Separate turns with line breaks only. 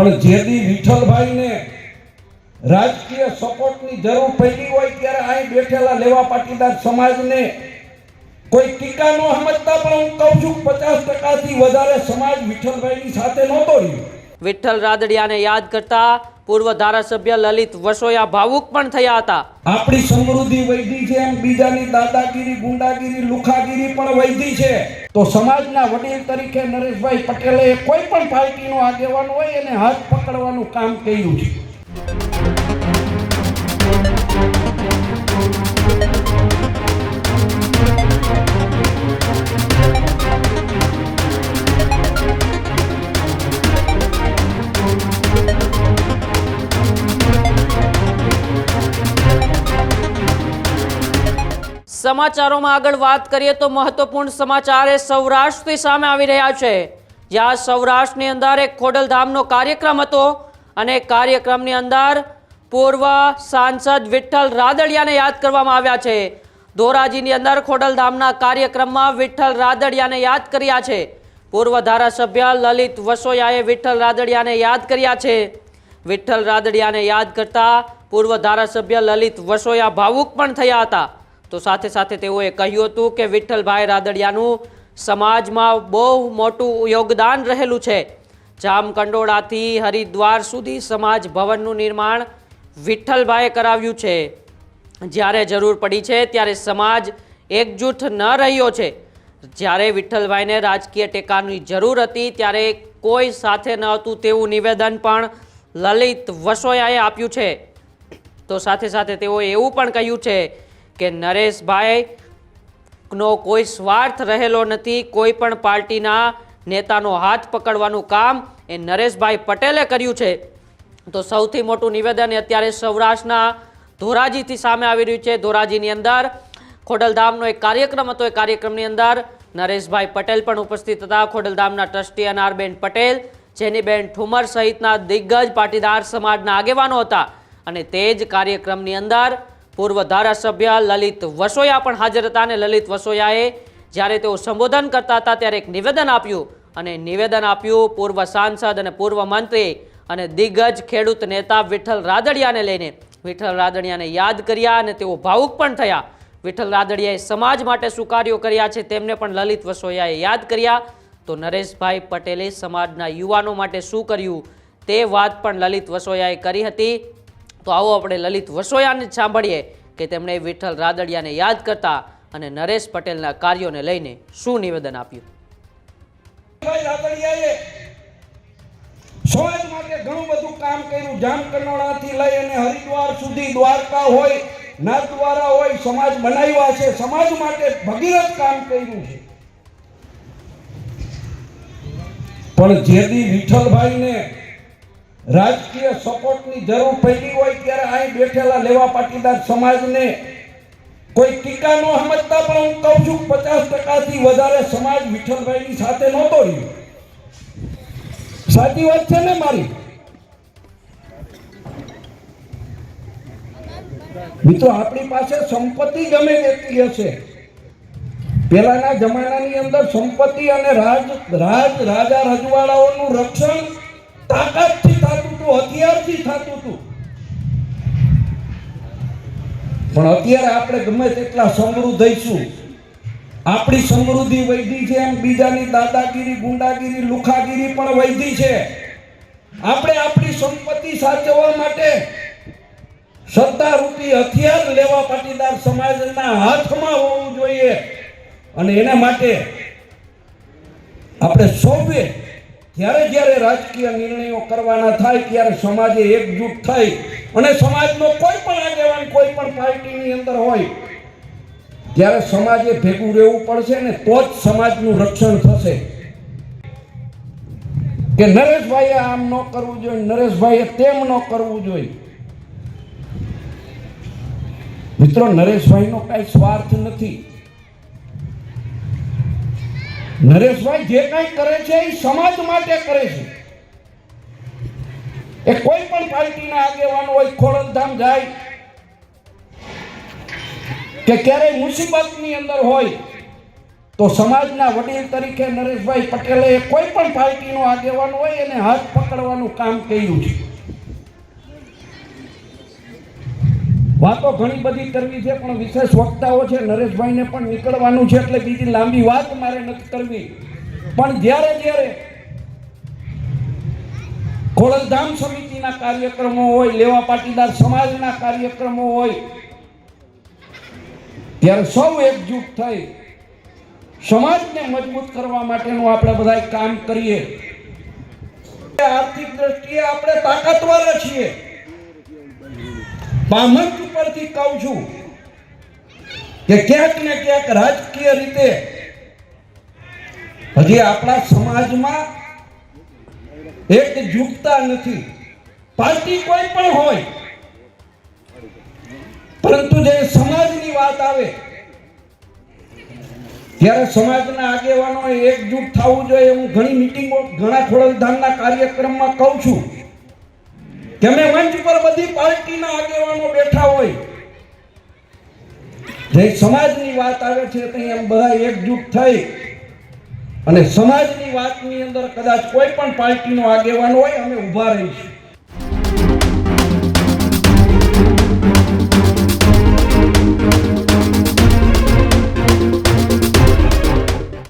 પણ જેદી વિઠ્ઠલભાઈને રાજકીય સપોર્ટની જરૂર પડી હોય ત્યારે અહીં બેઠેલા લેવા પાટીદાર સમાજને કોઈ ટીકા ન સમજતા, પણ હું કહું છું 50% વધારે સમાજ વિઠ્ઠલભાઈની સાથે નહોતો રહ્યો।
વિઠ્ઠલ રાદડિયાને યાદ કરતા પૂર્વ ધારાસભ્ય લલિત વસોયા ભાવુક પણ થયા હતા।
આપણી સમૃદ્ધિ વૈધી છે એમ બીજાની દાદાગીરી, ગુંડાગીરી, લુખાગીરી પણ વૈધી છે। તો સમાજના વડીલ તરીકે નરેશભાઈ પટેલે કોઈ પણ પાર્ટીનો આગેવાન હોય એને હાથ પકડવાનું કામ કર્યું છે।
સમાચારોમાં આગળ વાત કરીએ તો મહત્વપૂર્ણ સમાચાર એ સૌરાષ્ટ્રથી સામે આવી રહ્યા છે, જ્યાં સૌરાષ્ટ્રની અંદર એક ખોડલધામનો કાર્યક્રમ હતો અને કાર્યક્રમની અંદર પૂર્વ સાંસદ વિઠ્ઠલ રાદડિયાને યાદ કરવામાં આવ્યા છે। ધોરાજીની અંદર ખોડલધામના કાર્યક્રમમાં વિઠ્ઠલ રાદડિયાને યાદ કર્યા છે। પૂર્વ ધારાસભ્ય લલિત વસોયાએ વિઠ્ઠલ રાદડિયાને યાદ કર્યા છે। વિઠ્ઠલ રાદડિયાને યાદ કરતા પૂર્વ ધારાસભ્ય લલિત વસોયા ભાવુક પણ થયા હતા। તો સાથે સાથે તેઓએ કહ્યું હતું કે વિઠ્ઠલભાઈ રાદડિયાનું સમાજમાં બહુ મોટું યોગદાન રહેલું છે। જામકંડોળાથી હરિદ્વાર સુધી સમાજ ભવનનું નિર્માણ વિઠ્ઠલભાઈએ કરાવ્યું છે। જ્યારે જરૂર પડી છે ત્યારે સમાજ એકજૂથ ન રહ્યો છે। જ્યારે વિઠ્ઠલભાઈને રાજકીય ટેકાની જરૂર હતી ત્યારે કોઈ સાથે ન હતું તેવું નિવેદન પણ લલિત વસોયાએ આપ્યું છે। તો સાથે સાથે તેઓએ એવું પણ કહ્યું છે કે નરેશભાઈનો કોઈ સ્વાર્થ રહેલો નથી। કોઈ પણ પાર્ટીના નેતાનો હાથ પકડવાનું કામ એ નરેશભાઈ પટેલે કર્યું છે। તો સૌથી મોટું નિવેદન અત્યારે સૌરાષ્ટ્રના ધોરાજીથી સામે આવી રહ્યું છે। ધોરાજીની અંદર ખોડલધામનો એક કાર્યક્રમ હતો। એ કાર્યક્રમની અંદર નરેશભાઈ પટેલ પણ ઉપસ્થિત હતા। ખોડલધામના ટ્રસ્ટી અનારબેન પટેલ, જેનીબેન ઠુમર સહિતના દિગ્ગજ પાટીદાર સમાજના આગેવાનો હતા અને તે જ કાર્યક્રમની અંદર પૂર્વ ધારાસભ્ય લલિત વસોયા પણ હાજર હતા અને લલિત વસોયાએ જ્યારે તેઓ સંબોધન કરતા હતા ત્યારે એક નિવેદન આપ્યું અને નિવેદન આપ્યું પૂર્વ સાંસદ અને પૂર્વ મંત્રી અને દિગ્ગજ ખેડૂત નેતા વિઠ્ઠલ રાદડિયાને લઈને। વિઠ્ઠલ રાદડિયાને યાદ કર્યા અને તેઓ ભાવુક પણ થયા। વિઠ્ઠલ રાદડિયાએ સમાજ માટે શું કાર્યો કર્યા છે તેમને પણ લલિત વસોયાએ યાદ કર્યા। તો નરેશભાઈ પટેલે સમાજના યુવાનો માટે શું કર્યું તે વાત પણ લલિત વસોયાએ કરી હતી। તો આવો આપણે લલિત વસોયાને સાંભળીએ કે તેમણે વિઠ્ઠલ રાદડિયાને યાદ કરતા અને નરેશ પટેલના કાર્યોને લઈને શું નિવેદન આપ્યું।
રાદડિયાએ સમાજ માટે ઘણું બધું કામ કર્યું। જામકંડોળાથી લઈ અને હરિદ્વાર સુધી, દ્વારકા હોય, નાથદ્વારા હોય, સમાજ બનાવ્યા છે। સમાજ માટે ભગીરથ કામ કર્યું છે। પણ જેદી વિઠ્ઠલભાઈને રાજકીય સપોર્ટની જરૂર પડી હોય ત્યારે અહીં બેઠેલા લેવા પાટીદાર સમાજને કોઈ ટીકા ન સમજતા, પણ હું કહું છું 50%થી વધારે સમાજ વિઠ્ઠલભાઈની સાથે નહોતો રહ્યો। સાચી વાત છે ને મારી? મિત્રો, આપણી પાસે સંપત્તિ ગમે તેટલી હશે, પહેલાના જમાનાની અંદર સંપત્તિ અને રાજા રજવાડાઓનું રક્ષણ તાકાતથી થતું હતું, હથિયારથી થતું હતું। પણ અત્યારે આપણે ગમે તેટલા સમૃદ્ધ થઈશું, આપણી સમૃદ્ધિ વૈધી છે એમ બીજાની દાદાગીરી, ગુંડાગીરી, લુખાગીરી પણ વૈધી છે। આપણે આપણી સંપત્તિ સાચવવા માટે સત્તારૂપી હથિયાર લેવા પાટીદાર સમાજના હાથમાં હોવું જોઈએ અને એના માટે આપણે સૌએ જ્યારે રાજકીય નિર્ણયો કરવાના થાય ત્યારે સમાજે એકજૂટ થઈ અને સમાજનો કોઈ પણ આગેવાન કોઈ પણ પાર્ટીની અંદર હોય ત્યારે સમાજે ભેગું રહેવું પડશે ને તો જ સમાજનું રક્ષણ થશે। કે નરેશભાઈએ આમ ન કરવું જોઈએ, નરેશભાઈએ તેમ ન કરવું જોઈએ। મિત્રો, નરેશભાઈનો કઈ સ્વાર્થ નથી। નરેશભાઈ જે કંઈ કરે છે એ સમાજ માટે કરે છે। એ કોઈ પણ પાર્ટીના આગેવાનો હોય, ખોડલધામ જાય કે ક્યારેય મુસીબતની અંદર હોય તો સમાજના વડીલ તરીકે નરેશભાઈ પટેલે કોઈ પણ પાર્ટીનો આગેવાન હોય એને હાથ પકડવાનું કામ કર્યું છે. વાતો ઘણી બધી કરવી છે પણ વિશેષ વક્તાઓ છે, નરેશભાઈને પણ નીકળવાનું છે એટલે બીજી લાંબી વાત મારે નથી કરવી. પણ જ્યારે ખોડલધામ સમિતિના કાર્યક્રમો હોય, લેવા પાટીદાર સમાજના કાર્યક્રમો હોય, ત્યારે સૌ એકજૂટ થઈ સમાજને મજબૂત કરવા માટેનું આપણે બધા કામ કરીએ. આર્થિક દ્રષ્ટિએ આપણે તાકાતવાળા છીએ. મંચ ઉપરથી કહું છું કે ક્યાંક ને ક્યાંક રાજકીય રીતે હજી આપણા સમાજમાં એકજૂટતા નથી. પાર્ટી કોઈ પણ હોય, પરંતુ જે સમાજની વાત આવે ત્યારે સમાજના આગેવાનોએ એકજૂટ થવું જોઈએ. હું ઘણી મિટિંગો, ઘણા ખોડલધામના કાર્યક્રમમાં કહું છું કે અમે મંચ પર બધી પાર્ટીના આગેવાનો બેઠા હોય, જે સમાજની વાત આવે છે ત્યાં બધા એકજૂટ થઈ અને સમાજની વાતની અંદર કદાચ કોઈ પણ પાર્ટીનો આગેવાન હોય અમે ઊભા રહીશું.